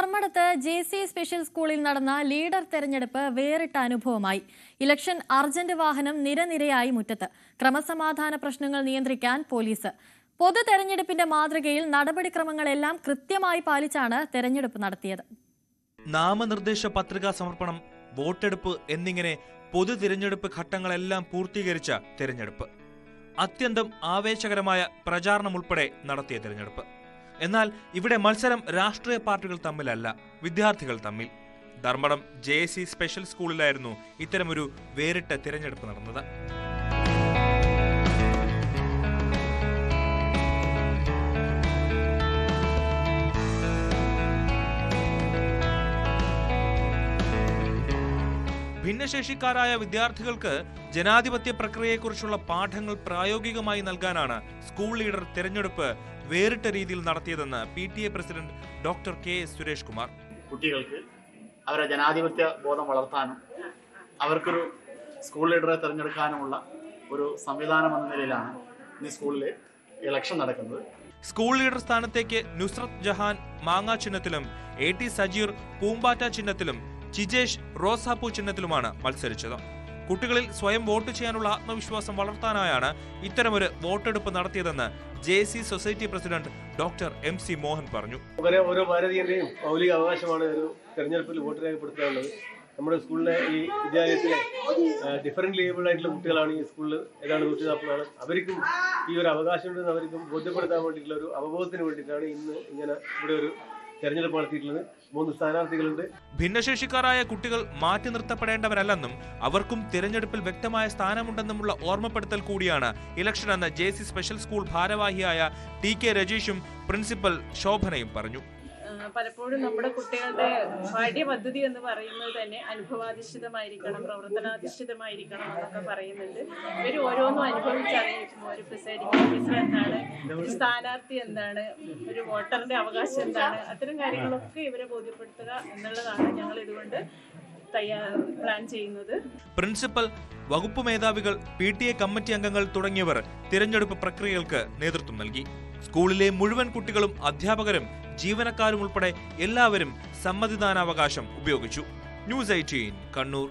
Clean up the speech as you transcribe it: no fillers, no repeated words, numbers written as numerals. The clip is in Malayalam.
ധർമ്മടത്ത് JC സ്പെഷ്യൽ സ്കൂളിൽ നടന്ന ലീഡർ തെരഞ്ഞെടുപ്പ് വേറിട്ട അനുഭവമായി. ഇലക്ഷൻ അർജന്റ് വാഹനം നിരനിരയായി മുറ്റത്ത്. ക്രമസമാധാന പ്രശ്നങ്ങൾ നിയന്ത്രിക്കാൻ പോലീസ്. പൊതു തെരഞ്ഞെടുപ്പിന്റെ മാതൃകയിൽ നടപടിക്രമങ്ങളെല്ലാം കൃത്യമായി പാലിച്ചാണ് തെരഞ്ഞെടുപ്പ് നടത്തിയത്. നാമനിർദ്ദേശ പത്രികാ സമർപ്പണം, വോട്ടെടുപ്പ് എന്നിങ്ങനെ പൊതു തിരഞ്ഞെടുപ്പ് ഘട്ടങ്ങളെല്ലാം പൂർത്തീകരിച്ച തെരഞ്ഞെടുപ്പ്. അത്യന്തം ആവേശകരമായ പ്രചാരണം ഉൾപ്പെടെ നടത്തിയ തെരഞ്ഞെടുപ്പ്. എന്നാൽ ഇവിടെ മത്സരം രാഷ്ട്രീയ പാർട്ടികൾ തമ്മിലല്ല, വിദ്യാർത്ഥികൾ തമ്മിൽ. ധർമ്മടം JC സ്പെഷ്യൽ സ്കൂളിലായിരുന്നു ഇത്തരമൊരു വേറിട്ട തിരഞ്ഞെടുപ്പ് നടന്നത്. ഭിന്നശേഷിക്കാരായ വിദ്യാർത്ഥികൾക്ക് ജനാധിപത്യ പ്രക്രിയയെക്കുറിച്ചുള്ള പാഠങ്ങൾ പ്രായോഗികമായി നൽകാനാണ് സ്കൂൾ ലീഡർ തെരഞ്ഞെടുപ്പ് വേറിട്ട രീതിയിൽ നടത്തിയതെന്ന് PTA president doctor KS Suresh Kumar. കുട്ടികൾക്ക് അവരുടെ ജനാധിപത്യ ബോധം വളർത്താനും അവർക്കൊരു സ്കൂൾ ലീഡറെ തിരഞ്ഞെടുക്കാനുമുള്ള ഒരു സംവിധാനം എന്ന നിലയിലാണ് ഈ സ്കൂളിൽ ഇലക്ഷൻ നടക്കുന്നത്. സ്കൂൾ ലീഡർ സ്ഥാനത്തേക്ക് നുസ്രത്ത് ജഹാൻ മാങ്ങ ചിഹ്നത്തിലും, AT സജീർ പൂമ്പാറ്റ ചിഹ്നത്തിലും, ചിജേഷ് റോസാപ്പൂ ചിഹ്നത്തിലുമാണ് മത്സരിച്ചത്. കുട്ടികളിൽ സ്വയം വോട്ട് ചെയ്യാനുള്ള ആത്മവിശ്വാസം വളർത്താനായാണ് ഇത്തരമൊരു വോട്ടെടുപ്പ് നടത്തിയതെന്ന് JC society president doctor MC Mohan പറഞ്ഞു. ഓരോ ഭാരതീയന്റെയും മൗലിക അവകാശമാണ് ഒരു തെരഞ്ഞെടുപ്പിൽ വോട്ട് രേഖപ്പെടുത്താനുള്ളത്. നമ്മുടെ സ്കൂളിലെ ഈ വിദ്യാലയത്തിലെ ഡിഫറൻ്റ് ഏബിൾഡ് ആയിട്ടുള്ള കുട്ടികളാണ് ഈ സ്കൂളിൽ ഏതാണ്ട് 140 ആൾ. അവർക്കും ഈ ഒരു അവകാശം ഉണ്ടെന്ന് അവർക്കും ബോധ്യപ്പെടുത്താൻ വേണ്ടിയിട്ടുള്ള ഒരു അവബോധത്തിന് വേണ്ടിയിട്ടാണ് ഇന്ന് ഇങ്ങനെ ഇവിടെ ഒരു തെരഞ്ഞെടുപ്പ് നടത്തിയിട്ടുള്ളത്. 3 സ്ഥാനാർത്ഥികളുണ്ട്. ഭിന്നശേഷിക്കാരായ കുട്ടികൾ മാറ്റി നിർത്തപ്പെടേണ്ടവരല്ലെന്നും അവർക്കും തിരഞ്ഞെടുപ്പിൽ വ്യക്തമായ സ്ഥാനമുണ്ടെന്നുമുള്ള ഓർമ്മപ്പെടുത്തൽ കൂടിയാണ് ഇലക്ഷൻ എന്ന JC സ്പെഷ്യൽ സ്കൂൾ ഭാരവാഹിയായ TK രജീഷും പ്രിൻസിപ്പൽ ശോഭനയും പറഞ്ഞു. പലപ്പോഴും നമ്മുടെ കുട്ടികളുടെ പാഠ്യപദ്ധതി എന്ന് പറയുന്നത് തന്നെ അനുഭവാധിഷ്ഠിതമായിരിക്കണം, പ്രവർത്തനാധിഷ്ഠിതമായിരിക്കണം എന്നൊക്കെ പറയുന്നുണ്ട്. ഇവർ ഓരോന്നും അനുഭവിച്ചറിയിക്കുമ്പോൾ ഒരു പ്രിസൈഡിംഗ് ഓഫീസർ എന്താണ്, ഒരു സ്ഥാനാർത്ഥി എന്താണ്, ഒരു വോട്ടറിന്റെ അവകാശം എന്താണ്, അത്തരം കാര്യങ്ങളൊക്കെ ഇവരെ ബോധ്യപ്പെടുത്തുക എന്നുള്ളതാണ് ഞങ്ങൾ ഇതുകൊണ്ട് പ്ലാൻ ചെയ്യുന്നത്. പ്രിൻസിപ്പൽ, വകുപ്പ് മേധാവികൾ, PTA കമ്മിറ്റി അംഗങ്ങൾ തുടങ്ങിയവർ തിരഞ്ഞെടുപ്പ് പ്രക്രിയകൾക്ക് നേതൃത്വം നൽകി. സ്കൂളിലെ മുഴുവൻ കുട്ടികളും അധ്യാപകരും ജീവനക്കാരും ഉൾപ്പെടെ എല്ലാവരും സമ്മതിദാനാവകാശം ഉപയോഗിച്ചു. News 18 കണ്ണൂർ.